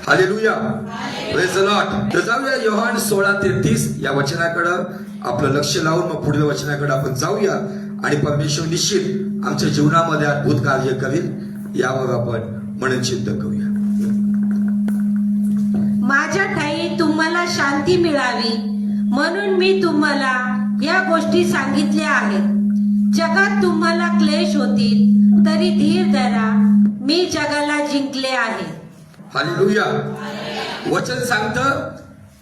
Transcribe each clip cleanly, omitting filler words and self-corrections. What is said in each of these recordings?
Hallelujah, praise the Lord. तर जाऊया योहान 16:33 या वचनाकडं आपलं लक्ष लावून मग पुढील वचनाकडे आपण जाऊया आणि परमेश्वर निश्चित आमच्या जीवनामध्ये अद्भुत कार्य करेल यावर आपण मननचिंत करूया. माझ्या ठाई तुम्हाला शांती मिळावी म्हणून मी तुम्हाला या गोष्टी सांगितल्या आहेत. जगात तुम्हाला क्लेश होतील तरी धीर धरा, मी जगाला जिंकले आहे. हालेलुया. वचन सांगतं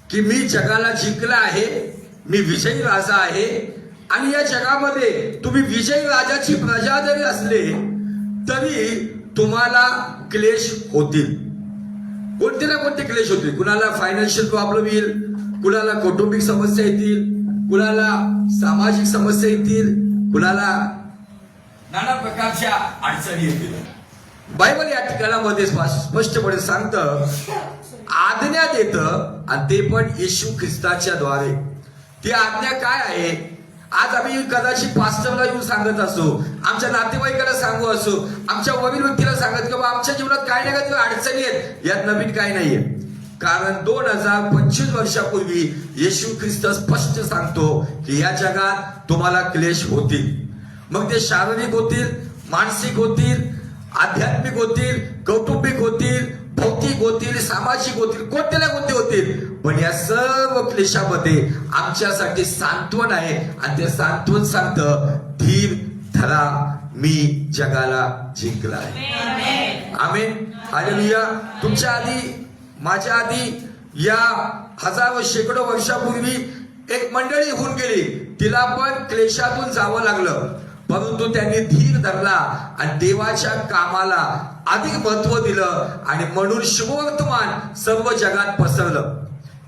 की मी जगाला जिंकला आहे, मी विजयी राजा आहे. आणि या जगामध्ये तुम्ही विजयी राजाची प्रजा जरी असले तरी तुम्हाला क्लेश होतील. कोणते ना कोणते क्लेश होतील. कुणाला फायनान्शियल प्रॉब्लेम येईल, कुणाला कौटुंबिक समस्या येतील, कुणाला सामाजिक समस्या येतील, कुणाला नाना प्रकारच्या अडचणी येतील. बायबल या ठिकाणामध्ये स्पष्टपणे सांगतं, आज्ञा देतं आणि ते पण येशू ख्रिस्ताच्या द्वारे. ती आज्ञा काय आहे? आज आम्ही कदाचित पास्टरला येऊन सांगत असो, आमच्या नातेवाईकाला सांगू असो, आमच्या वडील व्यक्तीला सांगत की आमच्या जीवनात काय ना काय अडचणी आहेत. यात नवीन काय नाहीये. कारण 2025 वर्षापूर्वी येशू ख्रिस्त स्पष्ट सांगतो की या जगात तुम्हाला क्लेश होतील. मग ते शारीरिक होतील, मानसिक होतील, आध्यात्मिक होतील, कौटुंबिक होतील, भौतिक होतील, सामाजिक होतील, कोणते ना कोणते होतील. पण या सर्व क्लेशामध्ये आमच्यासाठी सांत्वन आहे आणि ते सांत्वन सांगतं, धीर धरा, मी जगाला जिंकला आहे. आमेन, हालेलुया. तुमच्या आधी, माझ्या आधी या हजारो शेकडो वर्षापूर्वी एक मंडळी होऊन गेली. तिला पण क्लेशातून जावं लागलं, परंतु त्यांनी धीर धरला आणि देवाच्या कामाला अधिक महत्व दिलं आणि म्हणून शुभवर्तमान सर्व जगात पसरलं.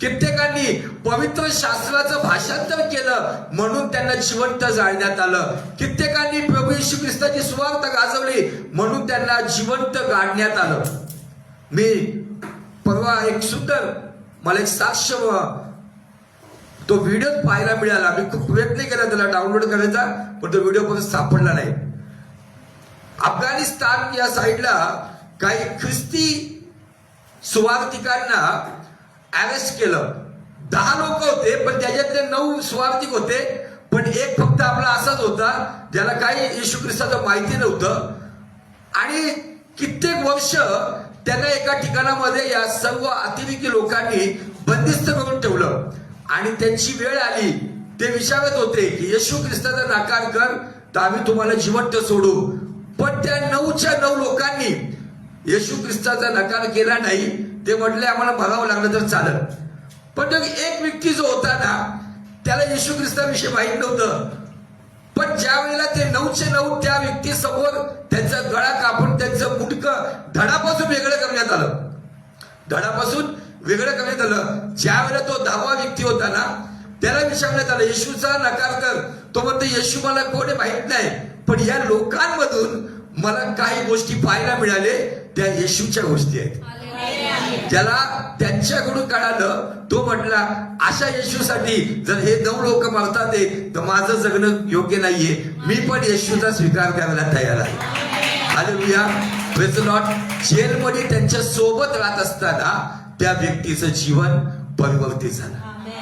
कित्येकांनी पवित्र शास्त्राचं भाषांतर केलं म्हणून त्यांना जिवंत जाळण्यात आलं. कित्येकांनी प्रभू येशू ख्रिस्ताची सुवार्ता गाजवली म्हणून त्यांना जिवंत गाडण्यात आलं. मी परवा एक सुंदर मला एक साक्ष तो व्हिडिओ पाहायला मिळाला. मी खूप प्रयत्न केला त्याला डाउनलोड करायचा, पण तो व्हिडिओ पण सापडला नाही. अफगाणिस्तान या साईडला काही ख्रिस्ती सुवार्तिकांना अरेस्ट केलं. 10 लोक होते, पण त्याच्यातले 9 सुवार्तिक होते, पण एक फक्त आपला असाच होता ज्याला काही येशू ख्रिस्ताचं माहिती नव्हतं. आणि कित्येक वर्ष त्यांना एका ठिकाणामध्ये या सर्व अतिरेकी लोकांनी बंदिस्त करून ठेवलं. आणि त्यांची वेळ आली, ते विचारत होते की येशू ख्रिस्ताचा नकार कर तर आम्ही तुम्हाला जिवंत सोडू. पण त्या 9च्या 9 लोकांनी येशू ख्रिस्ताचा नकार केला नाही. ते म्हटले आम्हाला भरावं लागलं तर चालत. पण तो एक व्यक्ती जो होता ना, त्याला येशू ख्रिस्ताविषयी माहीत नव्हतं. पण ज्या वेळेला ते 9चे 9 त्या व्यक्ती समोर त्यांचा गळा कापून त्यांचं मुंडकं धडापासून वेगळं करण्यात आलं, धडापासून वेगळं करण्यात आलं. ज्या वेळेला तो 10वा व्यक्ती होता ना, त्याला विचारण्यात आलं येशूचा नकार कर. तो म्हणतो येशू मला कोणी माहित नाही, पण या लोकांमधून मला काही गोष्टी पाहायला मिळाले, त्या येशूच्या गोष्टी आहेत. ज्याला त्यांच्याकडून कळालं तो म्हटला अशा येशूसाठी जर हे 9 लोक मरतात तर माझं जगणं योग्य नाहीये, मी पण येशूचा स्वीकार करायला तयार आहे. Hallelujah, praise the Lord. जेलमध्ये त्यांच्या सोबत राहत असताना त्या व्यक्तीचं जीवन परिवर्तित झालं.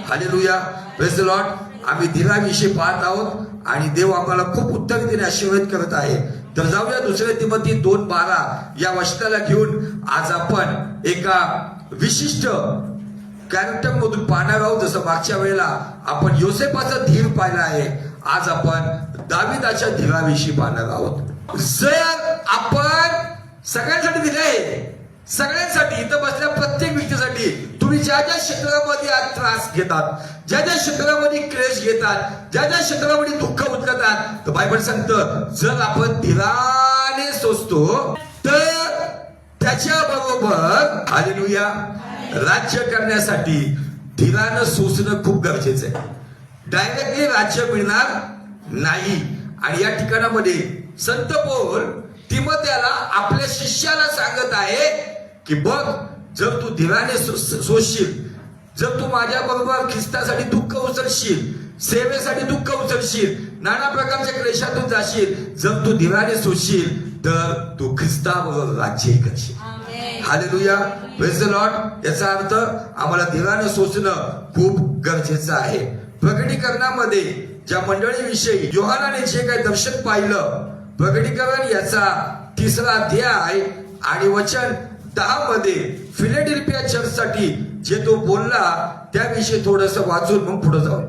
Hallelujah, praise the Lord. आम्ही धीराविषयी पाहत आहोत आणि देव आम्हाला खूप उत्तरेने आशीर्वाद करत आहे. तर जाऊया 2 तिमोथी 2:12 या वचनाला घेऊन आज आपण एका विशिष्ट कॅरेक्टर मधून पाहणार आहोत. जसं मागच्या वेळेला आपण योसेफाचा धीर पाहिला आहे, आज आपण दाविदाच्या धीराविषयी पाहणार आहोत. जर आपण सगळ्यांसाठी दिले आहे, सगळ्यांसाठी, इथं बसल्या प्रत्येक व्यक्तीसाठी, तुम्ही ज्या ज्या क्षेत्रामध्ये आज त्रास घेतात, ज्या ज्या क्षेत्रामध्ये क्लेश घेतात, ज्या ज्या क्षेत्रामध्ये दुःख उचलतात, तर बायबल सांगतं जर आपण धीराने सोसतो तर त्याच्याबरोबर हालेलुया राज्य करण्यासाठी धीरानं सोसणं खूप गरजेचं आहे. डायरेक्टली राज्य मिळणार नाही. आणि या ठिकाणामध्ये संत पौल तिमोथेला आपल्या शिष्याला सांगत आहे की बघ, जर तू धीराने सोसशील, जर तू माझ्या बरोबर ख्रिस्तासाठी दुःख उचलशील, सेवेसाठी दुःख उचलशील, नाना प्रकारच्या क्लेशातून जाशील, जर तू धीराने सोसशील तर तू ख्रिस्ताबरोबर राज्य करशील. Hallelujah, praise the Lord. याचा अर्थ आम्हाला धीराने सोचणं खूप गरजेचं आहे. प्रकटीकरणामध्ये ज्या मंडळीविषयी योहानाने जे काही दर्शन पाहिलं, प्रकटीकरण याचा 3रा अध्याय आणि वचन 10 मध्ये फिलेडेल्फिया चर्चसाठी जे तो बोलला त्याविषयी थोडस वाचून मग पुढे जाऊ.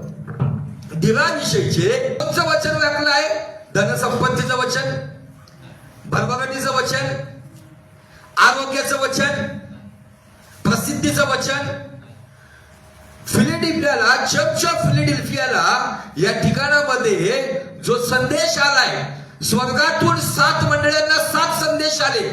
धीराविषयीचे वचन लागलं आहे. धनसंपत्तीचं वचन, भरभराटीचं वचन, आरोग्याचं वचन, प्रसिद्धीचं वचन. फिलेडेल्फियाला, चर्च ऑफ फिलेडेल्फियाला या ठिकाणामध्ये जो संदेश आलाय, स्वर्गातून 7 मंडळांना 7 संदेश आले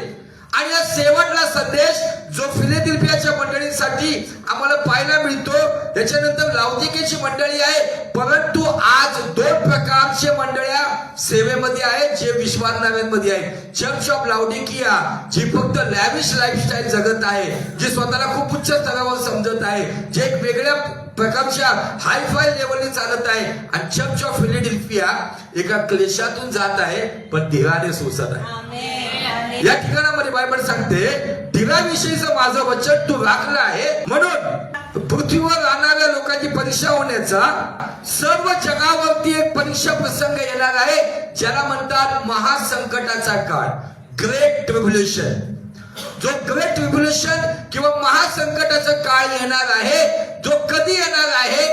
आणि या शेवटला संदेश जो फिलेडेल्फियाच्या मंडळींसाठी आम्हाला पाहायला मिळतो. त्याच्यानंतर लाउदिकेची मंडळी आहे, परंतु आज 2 प्रकारचे मंडळ्या सेवेमध्ये आहेत जे विश्वासनाव्यांमध्ये आहेत. चर्च ऑफ लाउडिकिया जी फक्त लॅविश लाईफस्टाईल जगत आहे, जी स्वतःला खूप उच्च स्तरावर समजत आहे, जे एक वेगळ्या प्रकारच्या हायफाय लेवलने चालत आहे, आणि चर्च ऑफ फिलेडेल्फिया एका क्लेशातून जात आहे पण धीराने सोसत आहे. या ठिकाणामध्ये बायबल सांगते, धीराविषयीचं माझं वचन तू राखलं आहे, म्हणून पृथ्वीवर राहणाऱ्या लोकांची परीक्षा होण्याचा सर्व जगावरती एक परीक्षा प्रसंग येणार आहे, ज्याला म्हणतात महासंकटाचा काळ, ग्रेट ट्रिब्युलेशन. जो ग्रेट ट्रिब्युलेशन किंवा महासंकटाचा काळ येणार आहे, जो कधी येणार आहे?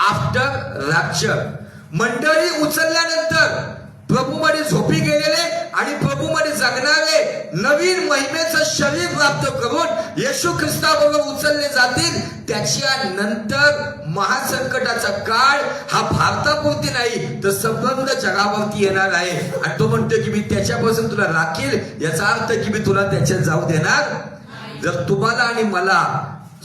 After rupture. मंडळी उचलल्यानंतर प्रभूमध्ये झोपी गेलेले आणि प्रभूमध्ये जगणारे नवीन महिमेचं शरीर प्राप्त करून येशू ख्रिस्ताबरोबर उचलले जातील. त्याच्या नंतर महासंकटाचा काळ हा भारतापुरती नाही तर संपूर्ण जगावरती येणार आहे. आणि तो म्हणतो की मी त्याच्यापासून तुला राखील, याचा अर्थ की मी तुला त्याच्यात जाऊ देणार. जर तुम्हाला आणि मला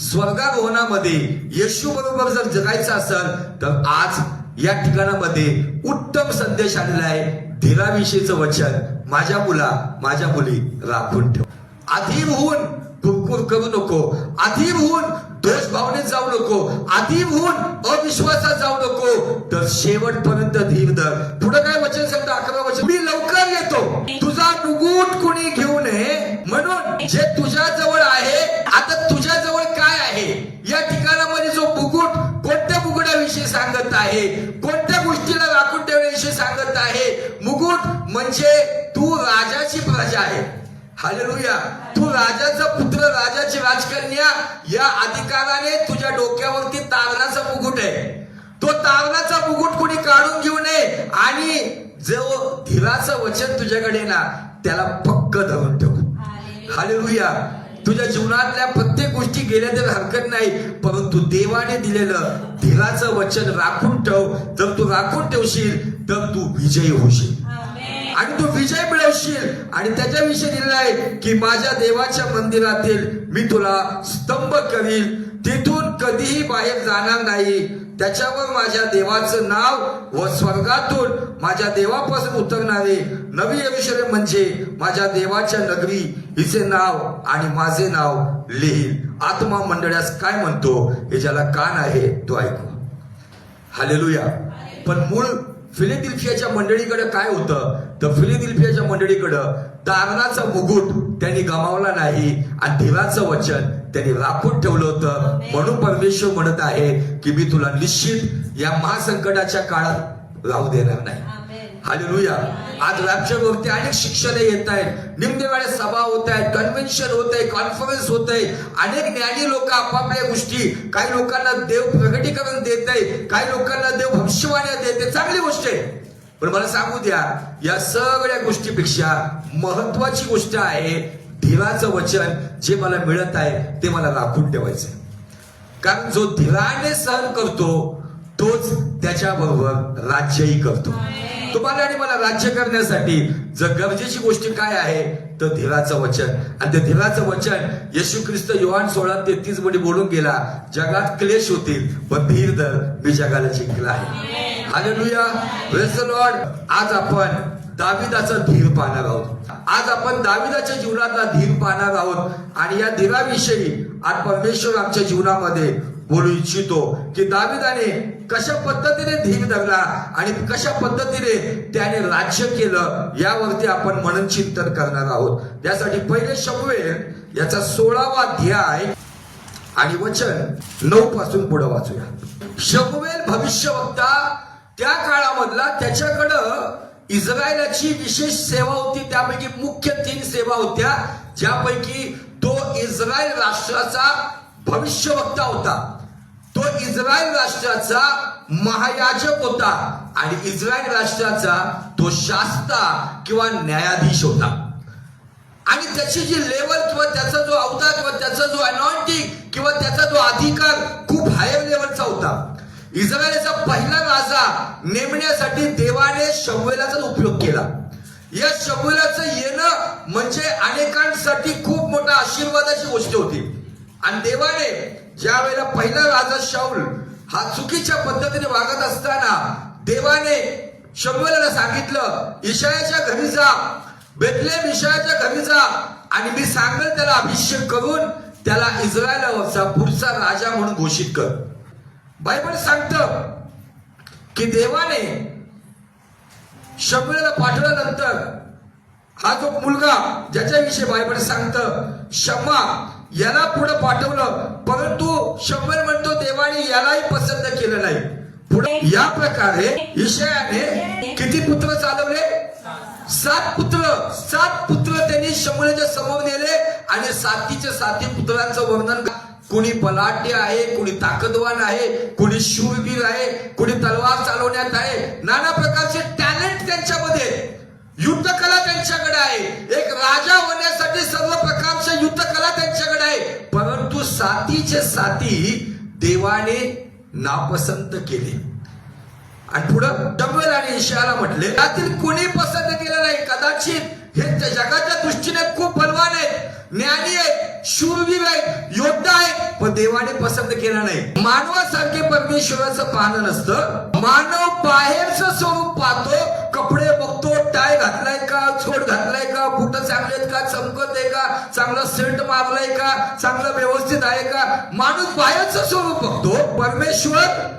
स्वर्गारोहणामध्ये येशू बरोबर जर जगायचं असेल तर आज या ठिकाणामध्ये उत्तम संदेश आलेला आहे. धीराविषयीचं वचन माझ्या मुला, माझ्या मुली राखून ठेव. अधीर होऊन कुरकुर करू नको, अधीर होऊन दोष भावनेत जाऊ नको, अधीर होऊन अविश्वासात जाऊ नको, तर शेवटपर्यंत धीर धर. पुढे काय वचन सांगतं? 11 वचन, मी लवकर येतो, तुझा मुकुट कोणी घेऊ नये. म्हणून जे तुझ्या जवळ आहे, आता तुझ्या जवळ काय आहे? या ठिकाणामध्ये जो मुकुट कोणत्या मुकुटाविषयी सांगत आहे? कोणत्या गोष्टीला राखून ठेवण्याविषयी सांगत आहे? मुकुट म्हणजे तू राजाची प्रजा आहे. हालेलुया. तू राजाचा पुत्र, राजाची राजकन्या. या अधिकाराने तुझ्या डोक्यावरती तारणाचा मुकुट आहे. तो तारणाचा मुकुट कोणी काढून घेऊ नये. आणि जो धीराचं वचन तुझ्याकडे ना, त्याला पक्क धरून ठेव. हालेलुया. तुझ्या जीवनातल्या प्रत्येक गोष्टी गेल्या तर हरकत नाही, परंतु देवाने दिलेलं धीराचं वचन राखून ठेव. जर तू राखून ठेवशील तर तू विजयी होशील आणि तू विजय मिळवशील. आणि त्याच्याविषयी दिलेलं आहे की माझ्या देवाच्या मंदिरातील मी तुला स्तंभ करील, तिथून कधीही बाहेर जाणार नाही. त्याच्यावर माझ्या देवाचं नाव व स्वर्गातून माझ्या देवापासून उतरणारे नवी यरूशलेम म्हणजे माझ्या देवाच्या नगरी हिचे नाव आणि माझे नाव लिहील. आत्मा मंडळास काय म्हणतो हे ज्याला कान आहे तो ऐकू. हालेलुया. पण मूळ फिलेडेल्फियाच्या मंडळीकडे काय होतं? तर फिलेडेल्फियाच्या मंडळीकडे तारणाचा मुकुट त्यांनी गमावला नाही आणि धीराचं वचन त्यांनी राखून ठेवलं होतं. म्हणून परमेश्वर म्हणत आहे की मी तुला निश्चित या महासंकटाच्या काळात राहू देणार नाही. हालेलुया. आज रॅप्चरवरती अनेक शिक्षण येत आहेत, निम्नवेळ्या सभा होत आहेत, कन्व्हेन्शन होत आहे, कॉन्फरन्स होत आहे, अनेक ज्ञानी लोक आपापल्या गोष्टी, काही लोकांना देव प्रगटीकरण देत आहे, काही लोकांना देव भविष्यवाण्या देते, चांगली गोष्ट आहे. पण मला सांगू द्या, या सगळ्या गोष्टीपेक्षा महत्वाची गोष्ट आहे धीराचं वचन. जे मला मिळत आहे ते मला राखून ठेवायचं. कारण जो धीराने सहन करतो तोच त्याच्याबरोबर राज्यही करतो. तुम्हाला आणि मला राज्य करण्यासाठी जर गरजेची गोष्ट काय आहे तर धीराचं वचन. आणि ते धीराचं वचन येशू ख्रिस्त योहान 16:33 मध्ये बोलून गेला, जगात क्लेश होतील पण धीर धर, मी जगाला जिंकला आहे. हालेलुया. Praise the Lord. आज आपण दाविदाचा धीर पाहणार आहोत. आज आपण दाविदाच्या जीवनातला धीर पाहणार आहोत आणि या धीराविषयी आज परमेश्वर आमच्या जीवनामध्ये बोलू इच्छितो की दाविदाने कशा पद्धतीने धीर धरला आणि कशा पद्धतीने त्याने राज्य केलं यावरती आपण मनन चिंतन करणार आहोत. त्यासाठी पहिले शमूएल याचा 16वा अध्याय आणि वचन 9 पासून पुढे वाचूया. शमूएल भविष्यवक्ता त्या काळामधला, त्याच्याकडं इस्रायलाची विशेष सेवा होती. त्यापैकी मुख्य 3 सेवा होत्या, ज्यापैकी तो इस्रायल राष्ट्राचा भविष्यवक्ता होता, तो इस्रायल राष्ट्राचा महायाजक होता आणि इस्रायल राष्ट्राचा तो शास्ता किंवा न्यायाधीश होता. आणि त्याची जी लेवल किंवा त्याचा जो अवतार किंवा त्याचा जो अनॉइंटिंग किंवा त्याचा जो अधिकार खूप हायर लेवलचा होता. इस्रायलचा पहिला राजा नेमण्यासाठी देवाने शमूएलाचा उपयोग केला. या शमूएलाचं येणं म्हणजे अनेकांसाठी खूप मोठा आशीर्वादाची गोष्ट होती. आणि देवाने ज्या वेळेला पहिला राजा शाऊल हा चुकीच्या पद्धतीने वागत असताना देवाने शमूएलाला सांगितलं, इशायाच्या घरी जा, बेथलेहेम इशायाच्या घरी जा आणि मी सांगेल त्याला अभिषेक करून त्याला इस्रायलचा पुढचा राजा म्हणून घोषित कर. बायबल सांगतं की देवाने शमूएलाला पाठवल्यानंतर हा जो मुलगा ज्याच्याविषयी बायबल सांगतं शम्मा, याला पुढे पाठवलं, परंतु शमूएल म्हणतो देवाने यालाही पसंत केलं नाही. पुढे या प्रकारे इशायाने किती पुत्र चालवले? 7 पुत्र त्यांनी शमूएलच्या समोर नेले आणि 7 पुत्रांचं वर्णन, कुणी बलाढ्य आहे, कुणी ताकदवान आहे, कुणी शूरवीर आहे, कुणी तलवार चालवण्यात आहे, नाना प्रकारचे टॅलेंट त्यांच्यामध्ये, युद्धकला त्यांच्याकडे आहे. एक राजा होण्यासाठी सर्व प्रकारच्या युद्धकला त्यांच्याकडे आहे. परंतु 7 देवाने नापसंत केले. आणि पुढं शमूएल आणि इशायाला म्हटले, त्यातील कोणी पसंत केलं नाही. कदाचित हे जगाच्या दृष्टीने खूप बलवान आहेत, ज्ञानी आहेत, शूरवीर आहेत, योद्धा आहेत, पण देवाने पसंत केलं नाही. मानवासारखे परमेश्वराचं पाहणं नसतं. मानव बाहेरचं स्वरूप पाहतो, कपडे बघतो, टाय घातलाय का, छोट घातलाय का, बुट चांगले आहेत का, चमकत आहे का, चांगला सेंट मारलाय का, चांगलं व्यवस्थित आहे का, माणूस बाहेरचं स्वरूप बघतो. परमेश्वर,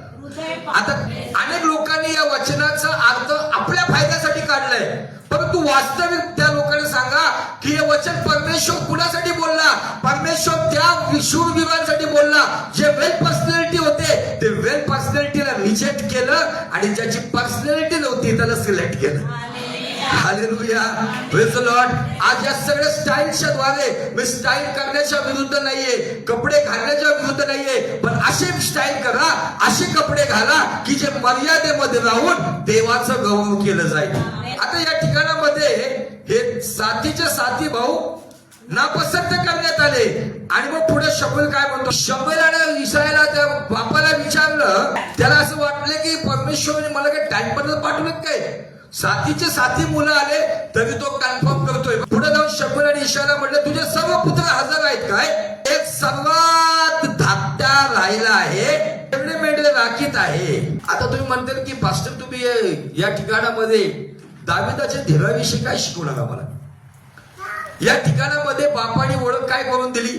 आता अनेक लोकांनी या वचनाचा अर्थ आपल्या फायद्यासाठी काढलाय, परंतु वास्तविक त्या लोकांना सांगा की हे वचन परमेश्वर कुणासाठी बोलला? परमेश्वर त्या शूरवीरांसाठी बोलला जे वेल पर्सनॅलिटी होते. ते वेल पर्सनॅलिटीला रिजेक्ट केलं आणि ज्याची पर्सनॅलिटी नव्हती त्याला सिलेक्ट केलं. Hallelujah, praise the Lord. आज या सगळ्या स्टाईलच्या द्वारे मी स्टाईल करण्याच्या विरुद्ध नाहीये, कपडे घालण्याच्या विरुद्ध नाहीये, पण असे स्टाईल करा, असे कपडे घाला की जे मर्यादेमध्ये राहून देवाचं गौरव केलं जाईल. आता या ठिकाणामध्ये हे 7 भाऊ नापसंत करण्यात आले. आणि मग पुढे शमूएल काय म्हणतो? शमूएलाने इशायाला त्या बापाला विचारलं, त्याला असं वाटलं की परमेश्वराने मला काय टाइमपर्यंत पाठवलं काय? 7 मुलं आले तरी तो कन्फर्म करतोय. पुढे जाऊन शमूएल आणि इशायाला म्हटलं, तुझे सर्व पुत्र हजर आहेत काय? एक सर्वात धाकटा राहिला आहे, मेंढे राखीत आहे. आता तुम्ही म्हणताल की पास्टर तुम्ही या ठिकाणामध्ये दाविदाच्या धीराविषयी काय शिकवणार आम्हाला? या ठिकाणामध्ये बापाने ओळख काय करून दिली?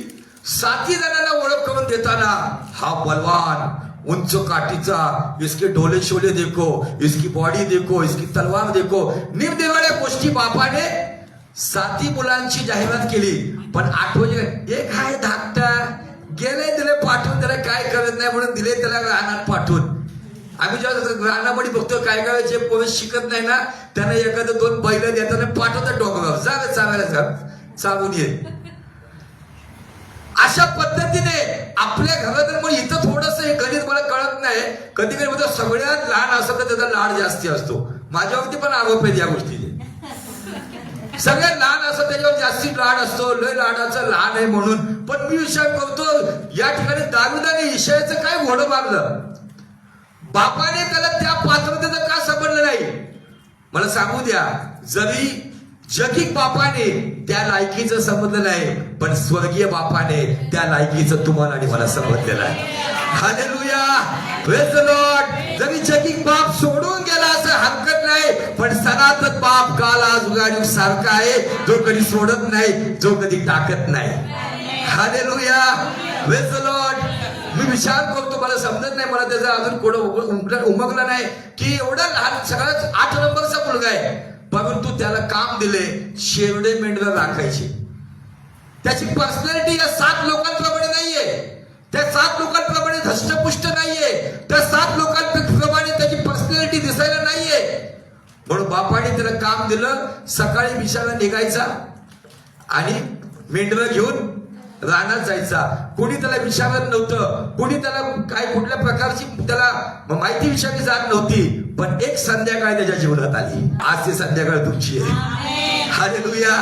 7 जणांना ओळख करून देताना, हा बलवान, उंच काठीचा, इसके डोले शोले देखो, इसकी बॉडी देखो, इसकी तलवार देखो, निरनिराळ्या गोष्टी बापाने 7 मुलांची जाहिरात केली. पण 8 एक हाय धाकटा गेले, दिले पाठवून, त्याला काय करत नाही म्हणून दिले त्याला रानात पाठवून. आम्ही जेव्हा रानामध्ये बघतो काय काय जे पोरं शिकत नाही ना, त्यांना एखादं 2 बैल देताना पाठवतात डोंगरावर, जा चालायला चालून ये. अशा पद्धतीने आपल्या घरात, मग इथं थोडस हे गणित मला कळत नाही. कधी कधी म्हणजे सगळ्यात लहान असं तर त्याचा लाड जास्ती असतो. माझ्यावरती पण आरोप आहेत या गोष्टीचे. सगळ्यात लहान असं त्याच्यावर जास्ती लाड असतो, लय लाडाचं लहान आहे म्हणून. पण मी विचार करतो, या ठिकाणी दाविदाने इशायाचं काय घोडं मारलं? बापाने त्याला त्या पात्रतेचं का समजलं नाही? मला सांगू द्या, जरी जगिक बापाने त्या लायकीचं समजलं नाही, पण स्वर्गीय बापाने त्या लायकीचं तुम्हाला आणि मला समजलेलं आहे. Hallelujah, praise the Lord. जरी जगिक बाप सोडून गेला असं हरकत नाही, पण सनातन बाप काल आज उगाडी सारखा आहे, जो कधी सोडत नाही, जो कधी टाकत नाही. Hallelujah, praise the Lord. मी विचार करतो, मला समजत नाही, मला त्याचा अजून कोण उमगला नाही की एवढा लहान सगळ्यात 8 नंबरचा मुलगा आहे, परंतु त्याला काम दिले शेरडे मेंढरं राखायची. त्याची पर्सनॅलिटी या 7 लोकांप्रमाणे नाहीये, त्या 7 लोकांप्रमाणे धष्टपुष्ट नाहीये, त्या 7 लोकांप्रमाणे त्याची पर्सनॅलिटी दिसायला नाहीये. म्हणून बापाने त्याला काम दिलं, सकाळी विशाला निघायचा आणि मेंढरं घेऊन रानात जायचा. कोणी त्याला विचारत नव्हतं, कोणी त्याला काय कुठल्या प्रकारची त्याला माहिती विचारली जात नव्हती. पण एक संध्याकाळ त्याच्या जीवनात आली. आज ती संध्याकाळ तुमची आहे. हालेलुया.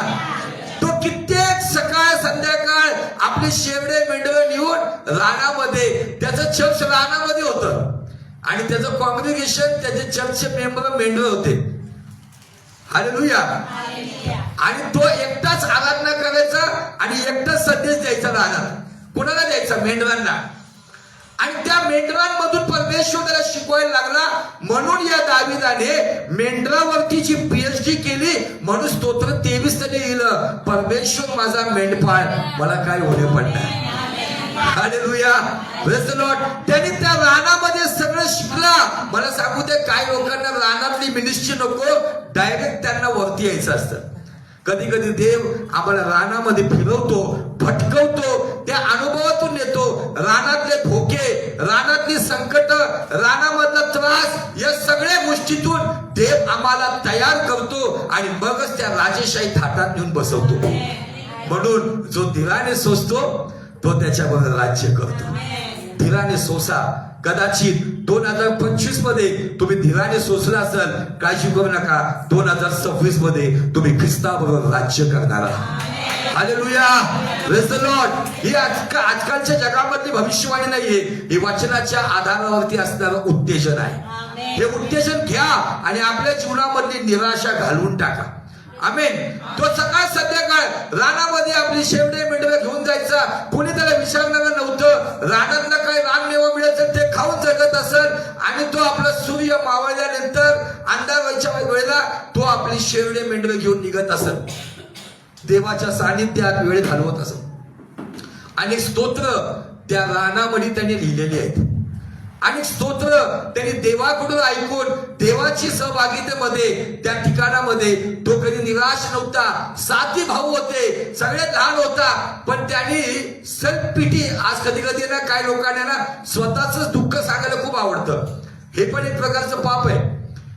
तो कित्येक सकाळ संध्याकाळ आपले शेवडे मेंढरं नेऊन रानामध्ये, त्याचं चर्च रानामध्ये होतं आणि त्याचं कॉंग्रिगेशन, त्याचे चर्चचे मेंबर मेंढरं होते. हालेलुया. आणि तो एकटाच आराधना करायचा आणि एकटाच संदेश द्यायचा रानात. कोणाला द्यायचा? मेंढरांना. आणि त्या मेंढरांमधून परमेश्वर त्याला शिकवायला लागला. म्हणून या दाविदाने मेंढरावरती जी PhD केली, म्हणून स्तोत्र 23 त्याने लिहिलं, परमेश्वर माझा मेंढपाळ, मला काय होणे पडणार. हालेलुया. Praise the Lord. त्यांनी त्या रानामध्ये सगळं शिकला. मला सांगू दे, काही लोकांना रानातली मिनिस्ट्री नको, डायरेक्ट त्यांना वरती यायचं असतं. कधी कधी देव आम्हाला रानामध्ये फिरवतो, भटकवतो, त्या अनुभवातून येतो. रानातले धोके, रानातली संकट, रानामधला त्रास, या सगळ्या गोष्टीतून देव आम्हाला तयार करतो आणि मगच त्या राजेशाही थाटात नेऊन बसवतो. म्हणून जो धीराने सोसतो तो त्याच्याबरोबर राज्य करतो. धीराने सोसा. कदाचित 2025 मध्ये तुम्ही धीराने सोसला असाल, काळजी करू नका, 2026 मध्ये तुम्ही ख्रिस्ताबरोबर राज्य करणार आहात. हालेलुया. Praise the Lord. ही आजकालच्या जगामधली भविष्यवाणी नाहीये, ही वचनाच्या आधारावरती असणारं उत्तेजन आहे. हे उत्तेजन घ्या आणि आपल्या जीवनामधली निराशा घालवून टाका. आमेन. तो सकाळ संध्याकाळ रानामध्ये आपली शेवडे मेंढरं घेऊन जायचा. कोणी त्याला विचारणार नव्हतं. रानातलं काय रानमेवा मिळायचं ते खाऊन जगत असत आणि तो आपला सूर्य मावळल्यानंतर अंधार व्हायच्या वेळेला तो आपली शेवडे मेंढरं घेऊन निघत असत. देवाच्या सानिध्यात वेळ घालवत असत. आणि स्तोत्र त्या रानामध्ये त्यांनी लिहिलेली आहेत. आणि स्तोत्र त्यांनी देवाकडून ऐकून देवाची सहभागितेमध्ये त्या ठिकाणामध्ये तो कधी निराश नव्हता. 7 भाऊ होते, सगळ्यात लहान होता, पण त्यांनी सेल्फ पिटी. आज कधी कधी ना काय लोकांना ना स्वतःच दुःख सांगायला खूप आवडतं. हे पण एक प्रकारचं पाप आहे.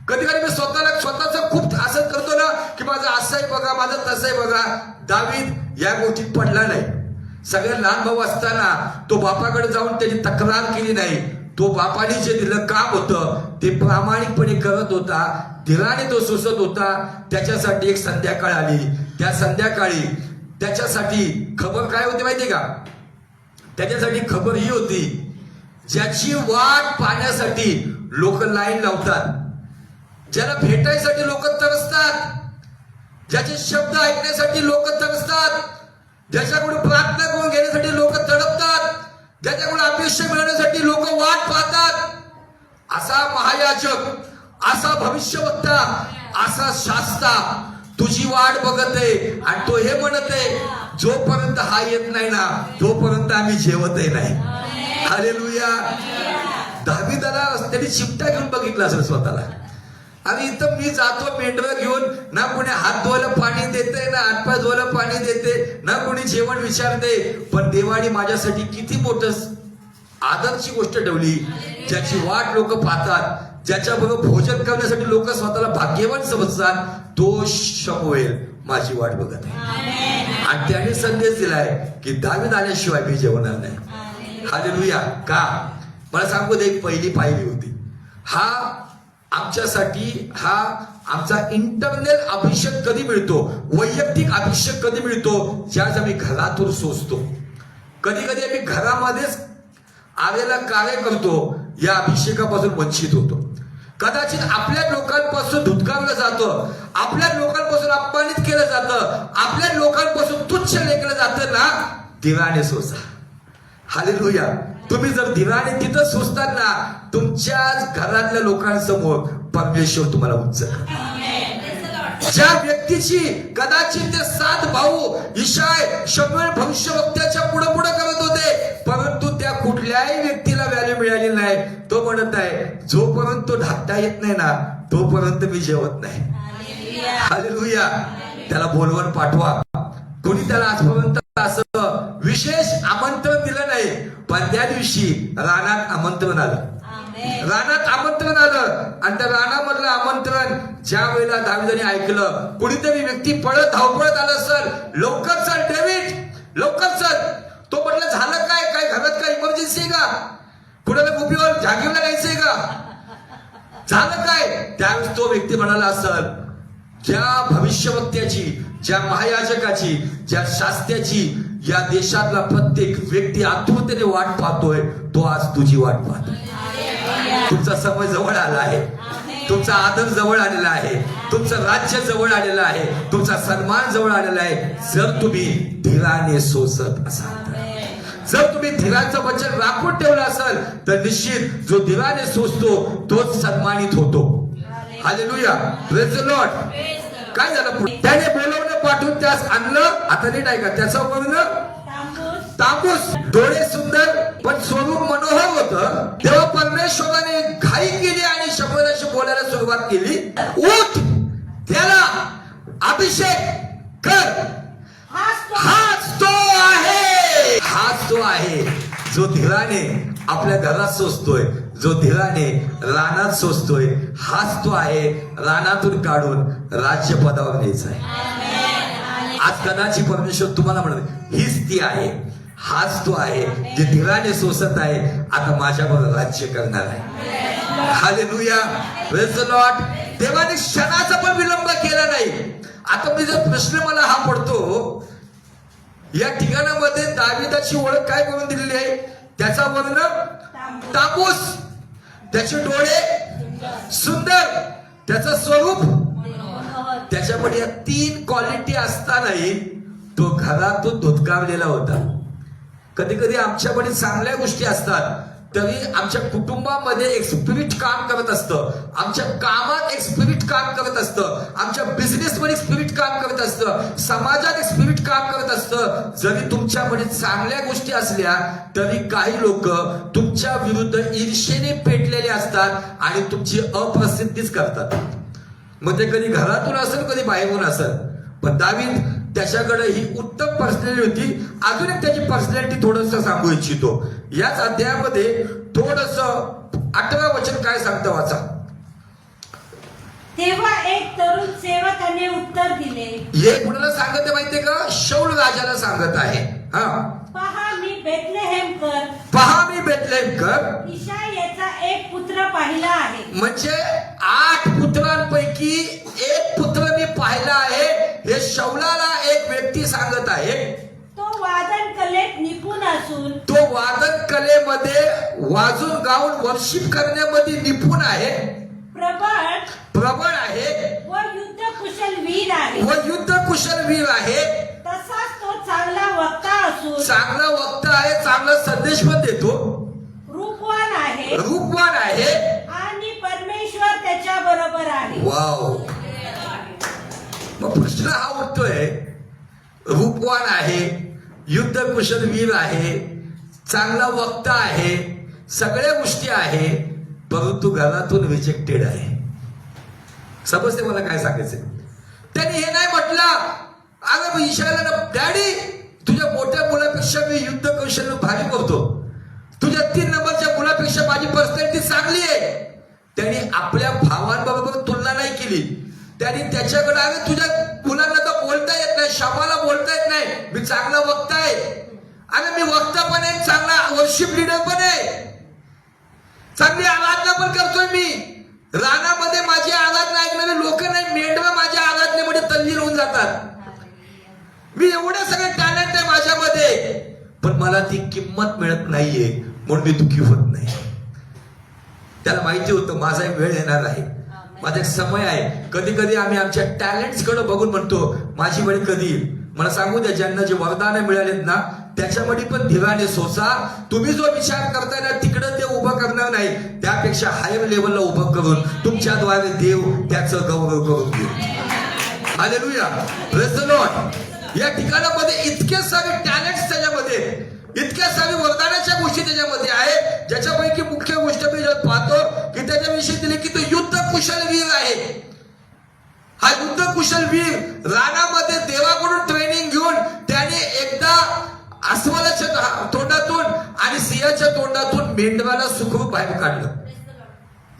कधी कधी मी स्वतःच खूप असं करतो ना की माझं असं आहे बघा, माझं तसं आहे बघा. दावीद या गोष्टीत पडला नाही. सगळ्यात लहान भाऊ असताना तो बापाकडे जाऊन त्यांनी तक्रार केली नाही. तो बापाने जे दिलं काम होतं ते प्रामाणिकपणे करत होता. धीराने तो सोसत होता. त्याच्यासाठी एक संध्याकाळ आली. त्या संध्याकाळी त्याच्यासाठी खबर काय होती माहितीये का? त्याच्यासाठी खबर ही होती, ज्याची वाट पाहण्यासाठी लोक लाईन लावतात, ज्याला भेटायसाठी लोक तरसतात, ज्याचे शब्द ऐकण्यासाठी लोक तरसतात, ज्याच्याकडून प्रार्थना करून घेण्यासाठी लोक तडपतात, ज्याच्याकडून अपेक्षा मिळवण्यासाठी लोक वाट पाहतात, असा महायाजक, असा भविष्यवक्ता, असा शास्ता तुझी वाट बघत आहे. आणि तो हे म्हणत आहे, जोपर्यंत हा येत नाही ना तोपर्यंत आम्ही जेवतही नाही. हालेलुया. दाविदाला त्यांनी चिमटा घेऊन बघितला असेल स्वतःला. आणि इथं मी जातो मेंढरं घेऊन, ना कोणी हात धुवायला पाणी देते, ना हातपाय धुवायला पाणी देते, ना कोणी जेवण विचारते. पण देवाने माझ्यासाठी किती मोठं आदरची गोष्ट ठेवली. ज्याची वाट लोक पाहतात, ज्याच्याबरोबर भोजन करण्यासाठी लोक स्वतःला भाग्यवान समजतात, तो शमूएल माझी वाट बघत आहे. आणि त्याने संदेश दिलाय की दावीद आल्याशिवाय मी जेवणार नाही. हालेलुया. का? मला सांगू दे, एक पहिली पायरी होती. हा आमच्यासाठी हा आमचा इंटरनल अभिषेक कधी मिळतो, वैयक्तिक अभिषेक कधी मिळतो, ज्याच आम्ही घरातून सोचतो. कधी कधी आम्ही घरामध्येच आलेला कार्य करतो, या अभिषेकापासून वंचित होतो. कदाचित आपल्या लोकांपासून धुतकारलं जातं, आपल्या लोकांपासून अपमानित केलं जातं, आपल्या लोकांपासून तुच्छ लेखलं जातं ना. धीराने सोसा. हालेलुया. तुम्ही जर धीराने तिथं सोसतात ना, तुमच्याच घरातल्या लोकांसमोर परमेश्वर तुम्हाला उंच करतो. ज्या व्यक्तीची कदाचित ते 7 भाऊ इशाय, शमूएल भविष्यवक्त्याच्या पुढे करत होते, परंतु त्या कुठल्याही व्यक्तीला म्हणत आहे, जोपर्यंत तो ढाकता येत नाही ना तोपर्यंत मी जेवत नाही. हालेलुया. त्याला बोलवून पाठवा. कोणी त्याला आजपर्यंत असं विशेष आमंत्रण दिलं नाही, पण त्या दिवशी रानात आमंत्रण आलं. रानात आमंत्रण आलं आणि त्या रानामधलं आमंत्रण ज्या वेळेला दाविदाने ऐकलं, कुणीतरी व्यक्ती पळत धावपळत आलं, सर लवकर चल डेव्हिड, लवकर चल. तो म्हटलं झालं काय, काय घरात काय इमर्जन्सी आहे का, कुणाला गुपिवर जागीरला जायचंय का, झालं काय. त्यावेळेस तो व्यक्ती म्हणाला असल, ज्या भविष्यवक्त्याची, ज्या महायाजकाची, ज्या शास्त्याची या देशातला प्रत्येक व्यक्ती आतुरतेने वाट पाहतोय, तो आज तुझी वाट पाहतोय. तुमचा समय जवळ आला आहे, तुमचा आदर जवळ आलेला आहे, तुमचं राज्य जवळ आलेलं आहे, तुमचा सन्मान जवळ आलेला आहे. जर तुम्ही धीराने सोसत असाल, जर तुम्ही धीराचं वचन राखून ठेवलं असाल, तर निश्चित जो धीराने सोसतो तोच सन्मानित होतो. हालेलुया. Praise the Lord. काय झालं पुढे, त्याने बोलवलं, पाठवून त्यास आणलं. आता नीट ऐका, त्याचं वर्ण तांबूस, डोळे सुंदर पण स्वरूप मनोहर होतं. तेव्हा परमेश्वराने घाई केली आणि शब्दाशी बोलायला सुरुवात केली. उठ, त्याला अभिषेक कर. हाच तो आहे, हाच तो आहे जो धीराने आपल्या घरात सोसतोय, जो धीराने रानात सोसतोय. हाच तो आहे रानातून काढून राज्यपदावर न्यायचा आहे. आज कदाचित परमेश्वर तुम्हाला म्हणत, हीच ती आहे, हाच तो आहे जे धीराने सोसत आहे, आता माझ्याबरोबर राज्य करणार आहे. हालेलुया. Praise the Lord. देवाने क्षणाचा पण विलंब केला नाही. आता मी जर प्रश्न मला हा पडतो, या ठिकाणामध्ये दाविदाची ओळख काय करून दिलेली आहे, त्याचा वर्ण तांबूस, त्याचे डोळे सुंदर, त्याचं स्वरूप, त्याच्यामध्ये या 3 क्वालिटी असतानाही तो घरातून धुतकारलेला होता. कधी कधी आमच्याकडे चांगल्या गोष्टी असतात, तरी आमच्या कुटुंबामध्ये एक स्पिरिट काम करत असतं, आमच्या कामात एक स्पिरिट काम करत असतं, आमच्या बिझनेसमध्ये एक स्पिरिट काम करत असतं, समाजात एक स्पिरिट काम करत असतं. जरी तुमच्यामध्ये चांगल्या गोष्टी असल्या तरी काही लोक तुमच्या विरुद्ध ईर्षेने पेटलेले असतात आणि तुमची अप्रसिद्धीच करतात. मग ते कधी घरातून असेल, कधी बाहेरून असेल. पण दावीद, त्याच्याकडे ही उत्तम पर्सनॅलिटी होती. अजून एक त्याची पर्सनॅलिटी थोडस सांगू इच्छितो. याच अध्यायामध्ये थोडस 18 वचन काय सांगतं, वाचा. तेव्हा एक तरुण सेवकाने उत्तर दिले. हे कुणाला सांगत आहे माहितीये का, शौल राजाला सांगत आहे. हा, पहा मी बेथलेहेमकर, पहा मी बेथलेहेमकर इशायाचा एक पुत्र पाहिला आहे. म्हणजे 8 पुत्रांपैकी एक पुत्र मी पाहिला आहे, हे शौलाला एक व्यक्ती सांगत आहे. तो वादन कलेत निपुण असून, तो वादन कलेमध्ये वाजून गाऊन वर्शिप करण्यामध्ये निपुण आहे, प्रबळ आहे व युद्ध कुशल वीर आहे, व युद्ध कुशल वीर आहे. तसाच तो चांगला वक्ता असून, चांगला वक्ता आहे, चांगला संदेश पण देतो, रूपवान आहे, रूपवान आहे आणि परमेश्वर त्याच्या बरोबर आहे. वाव. मग प्रश्न हा उठतोय, रूपवान आहे, युद्ध कुशल वीर आहे, चांगला वक्ता आहे, सगळ्या गोष्टी आहे, परंतु घरातून रिजेक्टेड आहे. समजते मला काय सांगायचंय. त्यांनी हे नाही म्हटलं, अगं ईशाला, डॅडी तुझ्या मोठ्या मुलापेक्षा मी युद्ध कौशल्य भारी करतो, तुझ्या 3 नंबरच्या मुलापेक्षा माझी पर्सनॅलिटी चांगली आहे. त्यांनी आपल्या भावांबरोबर तुलना नाही केली. त्यांनी त्याच्याकडे, अगं तुझ्या मुलांना तर बोलता येत नाही, शबाला बोलता येत नाही, मी चांगला वक्ता आहे, अगं मी वक्ता पण आहे, चांगला वर्शिप लीडर पण आहे, चांगली आराधना पण करतोय मी. रानामध्ये माझी आराधना ऐकणारे लोक नाही, मेंढरा माझ्या आराधनेमध्ये तल्लीन होऊन जातात. मी एवढं सगळं टॅलेंट आहे माझ्यामध्ये, पण मला ती किंमत मिळत नाहीये, म्हणून मी दुःखी होत नाही. त्याला माहिती होतं माझा एक वेळ येणार आहे, माझा एक समय आहे. कधी कधी आम्ही आमच्या टॅलेंट्स कडे बघून म्हणतो माझी वेळ कधी येईल. मला सांगू द्या, ज्यांना जे वरदानं मिळालेत ना, त्याच्यामध्ये पण धीराने सोसा. तुम्ही जो विचार करताय ना तिकडं ते उभं करणार नाही, त्यापेक्षा हायर लेवलला उभं करून तुमच्याद्वारे देव त्याचं गौरव करून घेईल. हालेलुया. Praise the Lord. या ठिकाणामध्ये इतके सारे टॅलेंट्स त्याच्यामध्ये, इतक्या सारी वरदानाच्या गोष्टी त्याच्यामध्ये आहे, ज्याच्यापैकी मुख्य गोष्ट मी जर पाहतो हा युद्धकुशल वीर रानामध्ये देवाकडून ट्रेनिंग घेऊन त्याने एकदा अस्वलाच्या तोंडातून आणि सिंहाच्या तोंडातून मेंढराला सुखरूप बाहेर काढलं.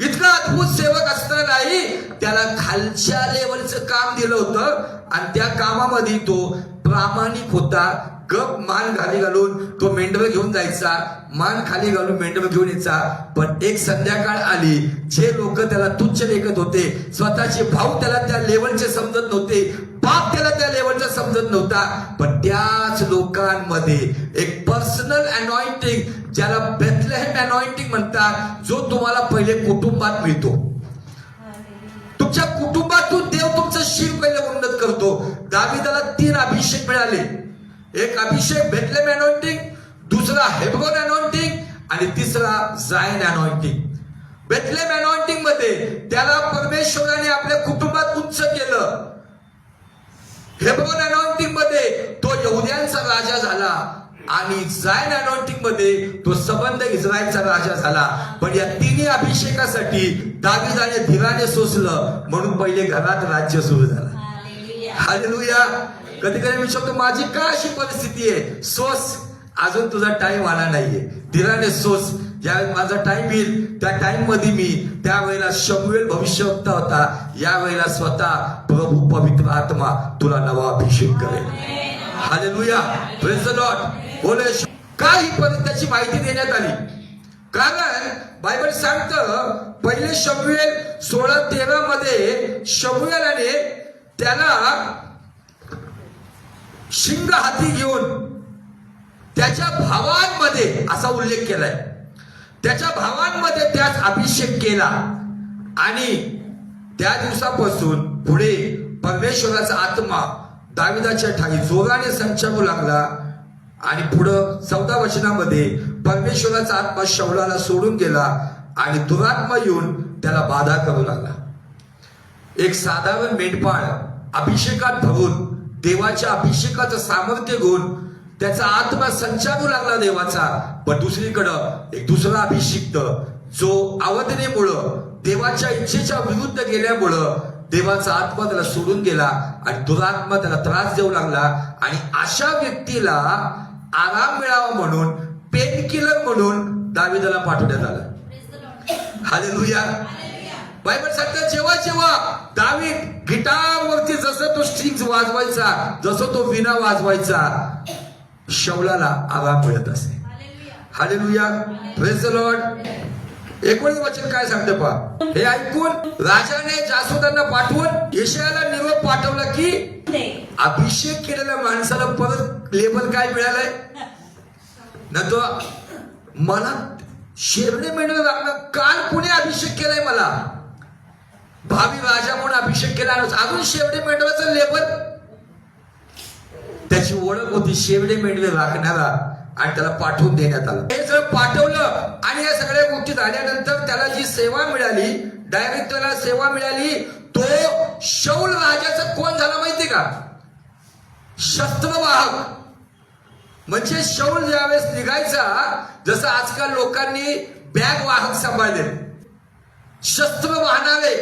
इतका अद्भुत सेवक असतानाही त्याला खालच्या लेवलचं काम दिलं होतं आणि त्या कामामध्ये तो प्रामाणिक होता. गप मान खाली घालून तो मेंढर घेऊन जायचा, मान खाली घालून मेंढर घेऊन यायचा. पण एक संध्याकाळ आली, जे लोक त्याला तुच्छ लेखत होते, स्वतःचे भाऊ त्याला त्या लेवलचे समजत नव्हते, बाप त्याला त्या लेवलचा समजत नव्हता, पण त्याच लोकांमध्ये एक पर्सनल अनॉइंटिंग, ज्याला बेथलेहेम अनॉइंटिंग म्हणतात, जो तुम्हाला पहिले कुटुंबात मिळतो. तुमच्या कुटुंबातून देव तुमचं शीर पहिले उन्नत करतो. दाविदाला 3 अभिषेक मिळाले. एक अभिषेक बेथलेहेम अनॉइंटिंग, दुसरा हेब्रोन अनॉइंटिंग आणि तिसरा जायन अनॉइंटिंग. बेथलेहेम अनॉइंटिंग मध्ये त्याला परमेश्वराने आपल्या कुटुंबात उंच केलं. हेब्रोन अनॉइंटिंग मध्ये तो यहुद्यांचा राजा झाला आणि जायन अनॉइंटिंग मध्ये तो सबंध इस्रायलचा राजा झाला. पण या 3 अभिषेकासाठी दाविदाने धीराने सोसलं, म्हणून पहिले घरात राज्य सुरू झालं. हालेलुया. कधी कधी विचारतो, माझी का अशी परिस्थिती आहे? सोस, अजून तुझा टाइम आला नाहीये. धीराने सोस. ज्यावेळेस माझा टाइम येईल त्या टाइम मध्ये मी, त्यावेळेला शमूएल भविष्यवक्ता होता, यावेळेला स्वतः प्रभू पवित्र आत्मा तुला नवा अभिषेक करेल. हालेलुया. Praise the Lord. बोले का ही त्याची माहिती देण्यात आली? कारण बायबल सांगतं, पहिले शमूएल 16:13 मध्ये शमूएलाने त्याला शिंग हाती घेऊन त्याच्या भावांमध्ये असा उल्लेख केलाय, त्याच्या भावांमध्ये त्याच अभिषेक केला. आणि त्या दिवसापासून पुढे परमेश्वराचा आत्मा दाविदाच्या ठाई जोराने संचारू लागला. आणि पुढं 14 वचनामध्ये परमेश्वराचा आत्मा शाऊलाला सोडून गेला आणि दुरात्मा येऊन त्याला बाधा करू लागला. एक साधारण मेंढपाळ अभिषेकात भरून देवाच्या अभिषेकाचं सामर्थ्य घेऊन त्याचा आत्मा संचारू लागला देवाचा. पण दुसरीकडं एक दुसरा अभिषिक्त, जो अवधनेमुळं देवाच्या इच्छेच्या विरुद्ध गेल्यामुळं देवाचा आत्मा त्याला सोडून गेला आणि दुरात्मा त्याला त्रास देऊ लागला. आणि अशा व्यक्तीला आराम मिळावा म्हणून, पेन किलर म्हणून दाविदाला पाठवण्यात आलं. हालेलुया. बायबल सांगतं, जेव्हा जेव्हा दावीद गिटारवरती जसं तो स्ट्रिंग्स वाजवायचा, जसं तो विणा वाजवायचा, शाऊलाला आराम मिळत असे. हालेलुया. Praise the Lord. 19 वचन काय सांगतं पहा. हे ऐकून राजाने जासोदांना पाठवून यशायाला निरोप पाठवला की अभिषेक केलेल्या माणसाला परत लेबल काय मिळालंय ना, तो मला शेरडे मेंढर लागणार. काल कुणी अभिषेक केलाय मला, भावी राजा म्हणून अभिषेक केला, अजून शेवडे मेंढराचं लेबल. त्याची ओळख होती शेवडे मेंढरे राखणारा, आणि त्याला पाठवून देण्यात आलं. हे जर पाठवलं आणि या सगळ्या गोष्टी झाल्यानंतर त्याला जी सेवा मिळाली, डायरेक्ट त्याला सेवा मिळाली, तो शाऊल राजाचा कोण झाला माहिती का? शस्त्रवाहक. म्हणजे शाऊल ज्यावेळेस निघायचा, जसं आजकाल लोकांनी बॅग वाहक सांभाळले, शस्त्र वाहणारे.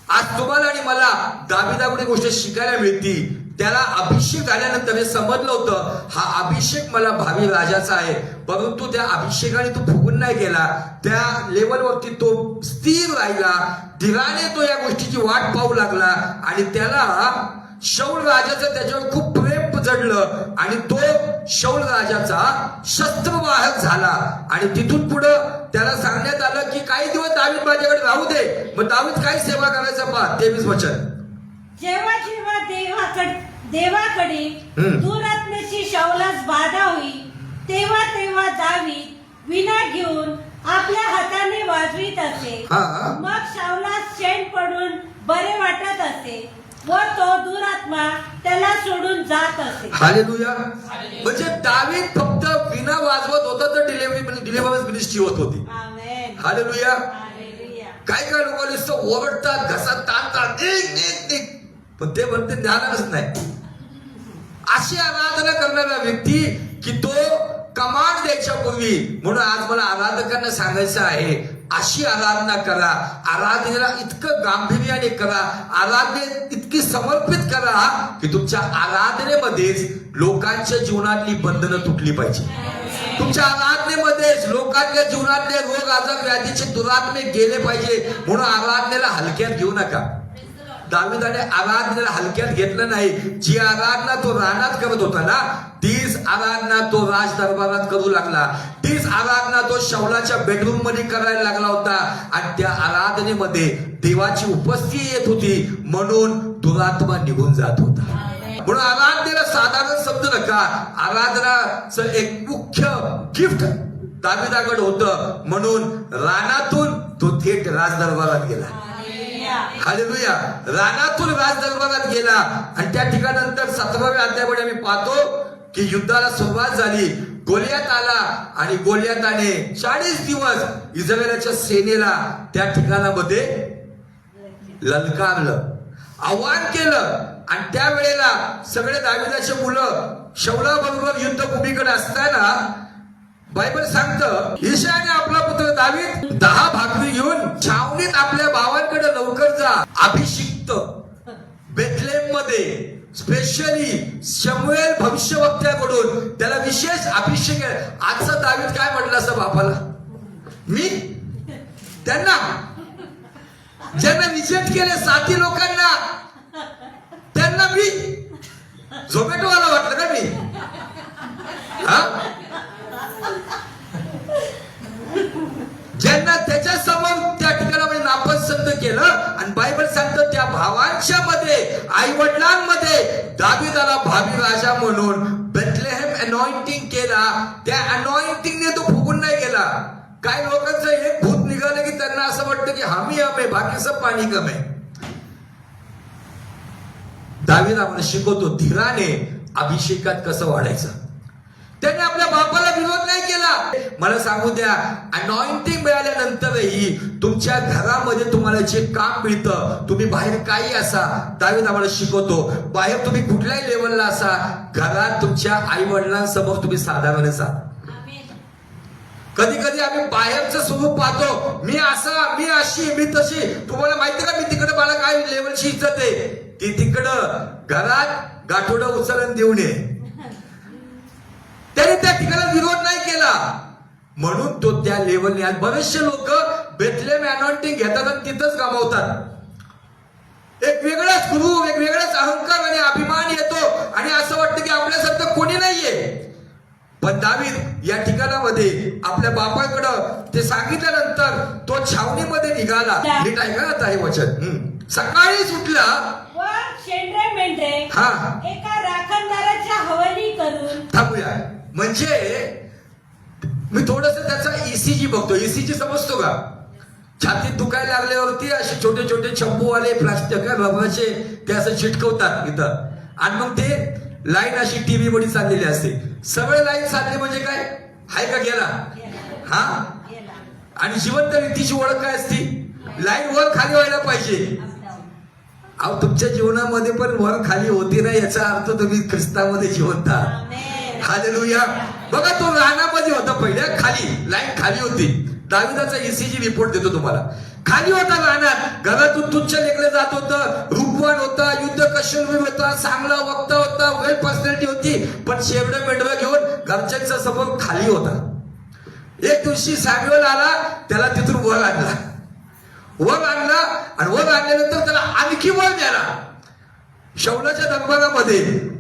आज तुम्हाला आणि मला दाविदाकडे गोष्ट शिकायला मिळती. त्याला अभिषेक झाल्यानंतर हे समजलं होतं, हा अभिषेक मला भावी राजाचा आहे. परंतु त्या अभिषेकाने तो फुगून नाही गेला, त्या लेवलवरती तो स्थिर राहिला. धीराने तो या गोष्टीची वाट पाहू लागला आणि त्याला शाऊल राजाचं त्याच्यावर खूप प्रेम जडलं आणि तो शाऊल राजाचा शस्त्रवाहक झाला. आणि तिथून पुढं त्याला सांगण्यात आलं की काही दिवस दावीद माझ्याकडे राहू दे. मग दावीद काय सेवा करायचा पहा. 23 वचन. जेव्हा जेव्हा देवाकडे दुरात्म्याची शाऊलास बाधा होई, तेव्हा तेव्हा दावीद विणा घेऊन आपल्या हाताने वाजवीत असे. मग शाऊलास चैन पडून बरे वाटत असे व तो दुरात्मा त्याला सोडून जात असे. हालेलुया. म्हणजे दावीद फक्त विणा वाजवत होता तर डिलिव्हरन्स मिनिस्ट्री होत होती. हालेलुया. काय काय लोक नुसतं ओरडतात, घसात ताणतात, पण ते म्हणते ज्ञानच नाही. अशी आराधना करणारा व्यक्ती की तो कमांड द्यायच्या पूर्वी, म्हणून आज मला आराधकांना सांगायचं आहे, अशी आराधना करा. आराधनेला इतकं गांभीर्याने करा, आराधनेत इतकी समर्पित करा की तुमच्या आराधनेमध्येच लोकांच्या जीवनातली बंधनं तुटली पाहिजे. तुमच्या आराधनेमध्येच लोकांच्या जीवनातले रोग आजार व्याधीचे दुरात्मे गेले पाहिजे. म्हणून आराधनेला हलक्यात घेऊ नका. दाविदाने आराधनेला हलक्यात घेतलं नाही. जी आराधना तो रानात करत होता ना, तीच आराधना तो राज दरबारात करू लागला. तीच आराधना तो शौलाच्या बेडरूम मध्ये करायला लागला होता. आणि त्या आराधनेमध्ये देवाची उपस्थिती येत होती, म्हणून दुरात्मा निघून जात होता. म्हणून आराधनेला साधारण समजू नका. आराधनाचं एक मुख्य गिफ्ट दाविदाकडे होतं, म्हणून रानातून तो थेट राज दरबारात गेला. हालेलुया. रानातून राज दरबारात गेला. आणि त्या ठिकाणानंतर 17व्या अध्यायामध्ये आम्ही पाहतो की युद्धाला सुरुवात झाली. गोलियात आला आणि गोलियाताने 40 दिवस इस्रायलाच्या सेनेला त्या ठिकाणामध्ये ललकारलं, आव्हान केलं. आणि त्यावेळेला सगळे दाविदाचे मुलं शौलाबरोबर युद्धभूमीकडे असताना बायबल सांगतं, ईशाने आपला पुत्र दावीद 10 भाकरी घेऊन छावणीत आपल्या भावांकडे लवकर जा. अभिषिक्त बेथलेम मध्ये स्पेशली शमूएल भविष्यवक्त्याकडून त्याला विशेष अभिषेक आहे. आजचा दावीद काय म्हटलं असं बापाला, मी त्यांना ज्यांना रिजेक्ट केले 7 लोकांना, त्यांना मी झोमॅटोवाला वाटलं का मी? हा, ज्यांना त्याच्या समोर त्या ठिकाणामध्ये नापसंत केलं. आणि बायबल सांगतं त्या भावांच्या मध्ये, आई वडिलांमध्ये दाविदाला भावी राजा म्हणून बेथलेहेम अनॉइंटिंग केला. त्या अनॉइंटिंगने तो फुगून नाही गेला. काही लोकांचं एक भूत निघालं की त्यांना असं वाटतं की हामी हमे बाकी सब पाणी कम आहे. दावीद आम्हाला शिकवतो धीराने अभिषेकात कसं वाढायचं. त्याने आपल्या बापाला विरोध नाही केला. मला सांगू द्या, अनॉइंटिंग मिळाल्यानंतरही तुमच्या घरामध्ये तुम्हाला जे काम मिळतं, तुम्ही बाहेर काही असा, दावीद आम्हाला शिकवतो, बाहेर तुम्ही कुठल्याही लेवलला असा, घरात तुमच्या आई वडिलांसमोर तुम्ही साधारण असा. कधी कधी आम्ही बाहेरचं स्वरूप पाहतो, मी असा, मी अशी, मी तशी. तुम्हाला माहिती का, मी तिकडे मला काय लेवलची इज्जत आहे, ती तिकडं घरात गाठोडं उचलून देऊ नये. त्याने त्या ठिकाणी विरोध नाही केला, म्हणून तो त्या लेवलने. बरेचसे लोक बेथलेहेम अनॉइंटिंग घेतात आणि तिथंच गमावतात. एक वेगळाच गुरु, एक वेगळाच अहंकार आणि अभिमान येतो आणि असं वाटतं की आपल्यासारखं कोणी नाहीये. पण दावीद या ठिकाणामध्ये आपल्या बापाकडं ते सांगितल्यानंतर तो छावणीमध्ये निघाला. नीट ऐका आता हे वचन. सकाळीच उठला व शेंडे मेंढे एका राखणदाराच्या हवाली करून. थांबूया. म्हणजे मी थोडस त्याचा ECG बघतो. ECG समजतो का? छातीत दुखायला लागल्यावरती असे छोटे छोटे चंपूवाले प्लास्टिक रबराचे ते असं चिटकवतात इथं, आणि मग ते लाईन अशी टीव्ही मध्ये चाललेली असते. सगळे लाईन चालली म्हणजे काय हाय का गेला? हा. आणि जिवंत व्यक्तीची ओळख काय असती? लाईन वर खाली व्हायला पाहिजे. अहो, तुमच्या जीवनामध्ये पण वर खाली होती ना, याचा अर्थ तुम्ही ख्रिस्तामध्ये जिवंत आहात. हालेलुया. बघा, तो रानामध्ये होता, पहिल्या खाली लाईन खाली होती. दाविदाचा ECG रिपोर्ट देतो तुम्हाला. खाली होता रानात, घरातून तुच्छ लेखलं जात होतं, रूपवान होता, युद्ध कौशल्य होता, चांगला वक्ता होता, वेल पर्सनॅलिटी होती, पण शेवडं मेंढवं घेऊन घरच्यांच्या समोर खाली होता. एक दिवशी सॅम्युएल आला, त्याला तिथून वर आणला आणि वर आणल्यानंतर त्याला आणखी वर द्याला शौलाच्या दरबारामध्ये.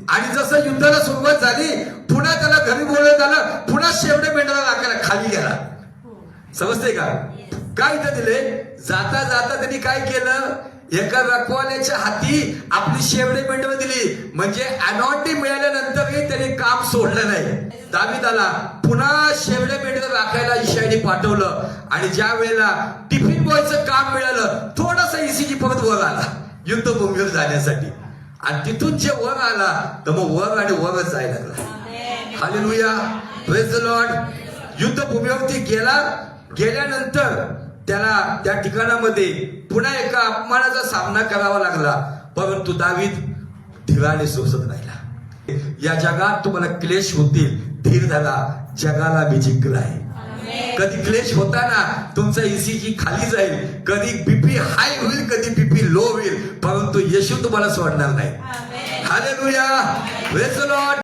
आणि जसं युद्धाला सुरुवात झाली, पुन्हा त्याला घरी बोलवण्यात आलं, पुन्हा शेवडे मेंढरा राखायला खाली गेला. समजते का? काय इथं दिले? जाता जाता त्यांनी काय केलं, एका रखवाल्याच्या हाती आपली शेवडे मेंढवं दिली. म्हणजे अनॉइंटिंग मिळाल्यानंतरही त्याने काम सोडलं नाही. दाविदाला पुन्हा शेवडे मेंढवं राखायला ईशाईने पाठवलं. आणि ज्या वेळेला टिफिन बॉयचं काम मिळालं, थोडासा ECG परत वर आला युद्धभूमीवर जाण्यासाठी. आणि तिथून जे वर आला तर मग वर आणि वरच जायला लागला. Hallelujah, praise the Lord. युद्धभूमीवरती गेल्यानंतर त्याला त्या ठिकाणामध्ये पुन्हा एका अपमानाचा सामना करावा लागला, परंतु दावीद धीराने सोसत राहिला. या जगात तुम्हाला क्लेश होतील, धीर धरा, जगाला मी जिंकलाय. कधी क्लेश होताना तुमचा ECG खाली जाईल, कधी BP हाय होईल, कधी BP लो होईल, परंतु येशू तुम्हाला सोडणार नाही. Hallelujah, praise the Lord.